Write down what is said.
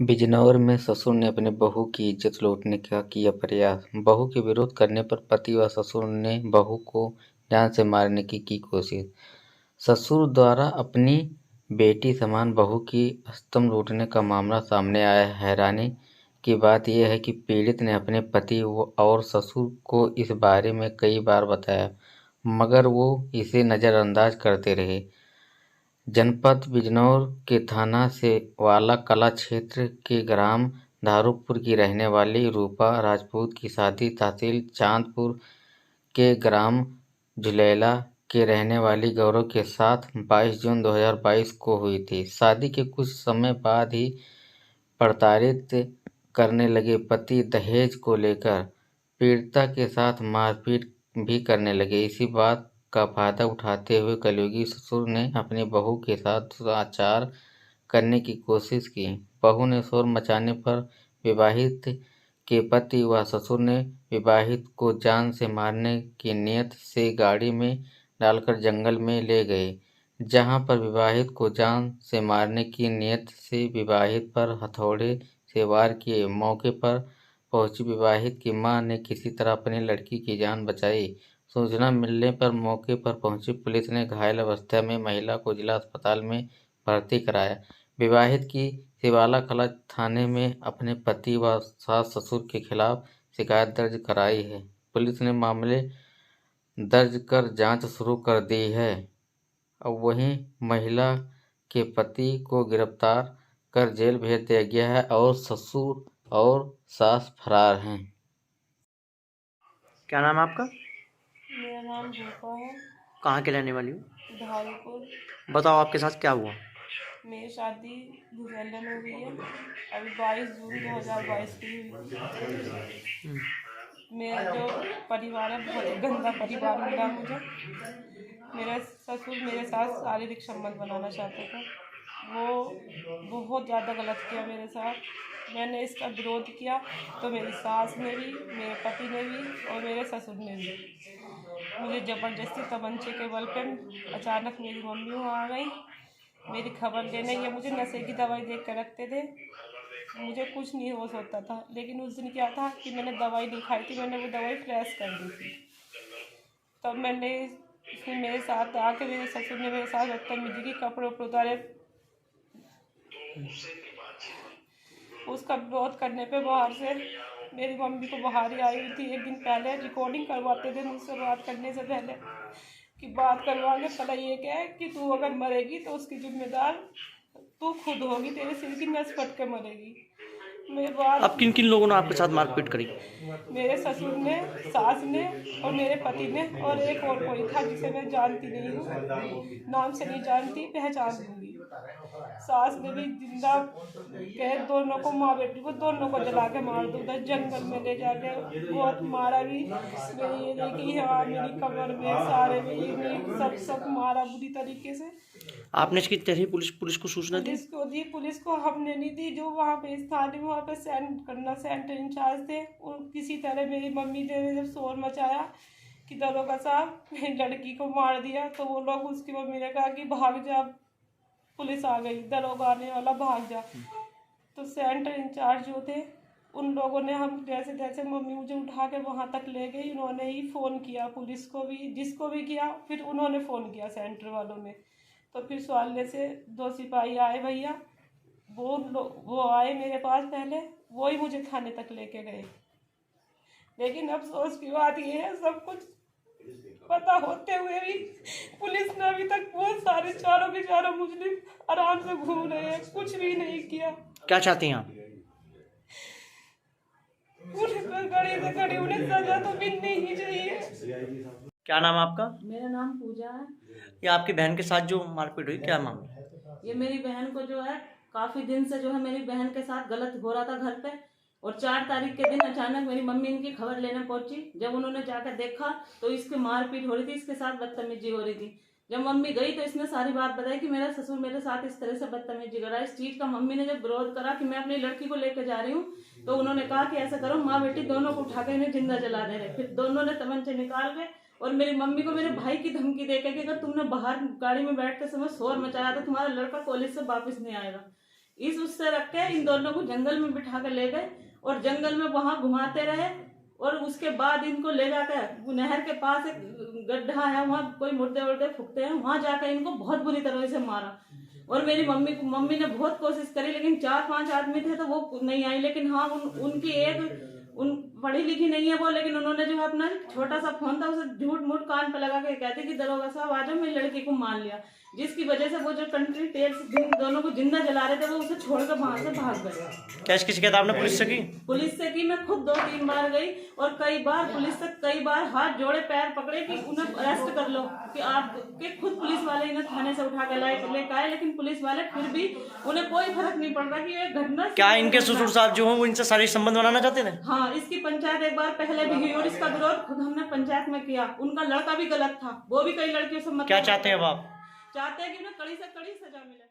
बिजनौर में ससुर ने अपनी बहू की इज्जत लूटने का किया प्रयास। बहू के विरोध करने पर पति व ससुर ने बहू को जान से मारने की कोशिश। ससुर द्वारा अपनी बेटी समान बहू की स्तंभ लूटने का मामला सामने आया है। हैरानी की बात यह है कि पीड़ित ने अपने पति और ससुर को इस बारे में कई बार बताया, मगर वो इसे नज़रअंदाज करते रहे। जनपद बिजनौर के थाना सेवाला कला क्षेत्र के ग्राम धारूपुर की रहने वाली रूपा राजपूत की शादी तहसील चांदपुर के ग्राम झुलेला के रहने वाली गौरव के साथ 22 जून 2022 को हुई थी। शादी के कुछ समय बाद ही प्रताड़ित करने लगे पति दहेज को लेकर पीड़िता के साथ मारपीट भी करने लगे। इसी बात का फायदा उठाते हुए कलयुगी ससुर ने अपनी बहू के साथ दुराचार करने की कोशिश की। बहू ने शोर मचाने पर विवाहित के पति व ससुर ने विवाहित को जान से मारने की नीयत से गाड़ी में डालकर जंगल में ले गए, जहां पर विवाहित को जान से मारने की नीयत से विवाहित पर हथौड़े से वार किए। मौके पर पहुंची विवाहित की मां ने किसी तरह अपनी लड़की की जान बचाई। सूचना मिलने पर मौके पर पहुंची पुलिस ने घायल अवस्था में महिला को जिला अस्पताल में भर्ती कराया। विवाहित की सिवाला कला थाने में अपने पति व सास ससुर के खिलाफ शिकायत दर्ज कराई है। पुलिस ने मामले दर्ज कर जांच शुरू कर दी है। अब वहीं महिला के पति को गिरफ्तार कर जेल भेज दिया गया है और ससुर और सास फरार हैं। क्या नाम है आपका? मेरा नाम रूपा है, कहाँ के रहने वाली हो? धारूपुर। बताओ आपके साथ क्या हुआ? मेरी शादी झुलेला में हुई है, अभी 22 जून 2022 की हुई थी। मेरा जो परिवार है बहुत ही गंदा परिवार मिला मुझे। मेरे ससुर मेरे साथ शारीरिक संबंध बनाना चाहते थे। वो बहुत ज़्यादा गलत किया मेरे साथ। मैंने इसका विरोध किया तो मेरी सास ने भी, मेरे पति ने भी और मेरे ससुर ने भी मुझे ज़बरदस्ती तमंचे के बल पर अचानक मेरी मम्मी वहाँ आ गई मेरी खबर लेने। या मुझे नशे की दवाई देख कर रखते थे, मुझे कुछ नहीं होश होता था। लेकिन उस दिन क्या था कि मैंने दवाई नहीं खाई थी, मैंने वो दवाई फ्रेश कर दी थी। तब मैंने फिर मेरे साथ आके मेरे ससुर ने मेरे साथ बदतमीजी की, कपड़े उतारे। उसका विरोध करने पे बाहर से मेरी मम्मी को बाहर ही आई हुई थी। एक दिन पहले रिकॉर्डिंग करवाते थे मुझसे बात करने से पहले कि बात करवा के पता ये क्या है कि तू अगर मरेगी तो उसकी जिम्मेदार तू खुद होगी, तेरे सिर की नस फट के मरेगी। मेरे बाद अब किन किन लोगों ने आपके साथ मारपीट करी? मेरे ससुर ने, सास ने और मेरे पति ने, और एक और कोई था जिसे मैं जानती नहीं हूँ, नाम से नहीं जानती, पहचान दूंगी। सास ने भी जिंदा कह दोनों को, माँ बेटी को दोनों को जला के मार दो, उधर जंगल में ले जाके बहुत मारा भी। मेरी ये देखी, हाँ मेरी कमर में, सारे में ये सब मारा बुरी तरीके से। आपने इसकी तहरीर पुलिस को सूचना दी? पुलिस को दी, पुलिस को हमने नहीं दी। जो वहाँ पे स्थानीय वहाँ पे सेंटर इंचार्ज थे, और किसी तरह मेरी मम्मी ने जब शोर मचाया कि दरोगा साहब मेरी लड़की को मार दिया, तो वो लोग, उसकी मम्मी ने कहा कि भाग जा, पुलिस आ गई, दरोगा आने वाला, भाग जा। तो सेंटर इंचार्ज जो थे उन लोगों ने, हम जैसे तैसे मम्मी मुझे उठा के वहाँ तक ले गई। उन्होंने ही फ़ोन किया पुलिस को भी, जिसको भी किया, फिर उन्होंने फ़ोन किया सेंटर वालों ने। तो फिर सवाले से 2 सिपाही आए भैया, वो आए मेरे पास पहले, वो ही मुझे थाने तक लेके गए। लेकिन अफसोस की बात ये है, सब कुछ पता होते हुए भी पुलिस ने अभी तक बहुत सारे चारों के चारों मुजरिम आराम से घूम रहे हैं, कुछ भी नहीं किया। क्या चाहती हैं आप? पुलिस पर कड़ी से कड़ी उन्हें सजा तो मिलनी ही चाहिए। क्या नाम है आपका? मेरा नाम पूजा है। ये आपकी बहन के साथ जो मारपीट हुई, क्या मामला? ये मेरी बहन को जो है काफ़ी दिन से जो है मेरी बहन के साथ गलत हो रहा था घर पे, और 4 तारीख के दिन अचानक मेरी मम्मी इनकी खबर लेने पहुंची। जब उन्होंने जाकर देखा तो इसकी मारपीट हो रही थी, इसके साथ बदतमीजी हो रही थी। जब मम्मी गई तो इसने सारी बात बताई कि मेरा ससुर मेरे साथ इस तरह से बदतमीजी कर रहा है। इस चीज़ का मम्मी ने जब विरोध करा कि मैं अपनी लड़की को लेकर जा रही हूँ, तो उन्होंने कहा कि ऐसा करो, माँ बेटी दोनों को उठा के इन्हें जिंदा जला दे रहे। फिर दोनों ने तमंचे निकाल के और मेरी मम्मी को मेरे भाई की धमकी देकर कि अगर तुमने बाहर गाड़ी में बैठते समय शोर मचाया तो तुम्हारा लड़का कॉलेज से वापस नहीं आएगा। इस उससे रख के इन दोनों को जंगल में बिठा के ले गए और जंगल में वहां घुमाते रहे। और उसके बाद इनको ले जाकर नहर के पास एक गड्ढा है, वहां कोई मुर्दे उर्दे फूकते हैं, वहां जाकर इनको बहुत बुरी तरह से मारा। और मेरी मम्मी ने बहुत कोशिश करी, लेकिन 4-5 आदमी थे तो वो नहीं आई। लेकिन हाँ, उनकी एक पढ़ी लिखी नहीं है वो, लेकिन उन्होंने जो है अपना छोटा सा फोन था उसे झूठ मूठ कान पे लगा के कहते कि दरोगा साहब आ जाओ, मेरी लड़की को मार लिया। जिसकी वजह से वो जो कंट्री टेल्स जिन दोनों को जिंदा जला रहे थे वो उसे छोड़कर वहां से भाग गए। क्या इसकी शिकायत आपने पुलिस से की? पुलिस से की, मैं खुद 2-3 बार गई और कई बार पुलिस से कई बार हाथ जोड़े पैर पकड़े कि उन्हें अरेस्ट कर लो, कि आपके खुद पुलिस वाले इन्हें थाने से उठा के लेकर आए। लेकिन पुलिस वाले फिर भी उन्हें कोई फर्क नहीं पड़ रहा कि ये घटना। क्या इनके ससुर साहब जो हो वो इनसे शारीरिक संबंध बनाना चाहते थे? हाँ, इसकी पंचायत एक बार पहले भी हुई और इसका विरोध खुद हमने पंचायत में किया। उनका लड़का भी गलत था, वो भी कई लड़कियों से क्या चाहते हैं अब आप? चाहते हैं कि उन्हें कड़ी से कड़ी सजा मिले।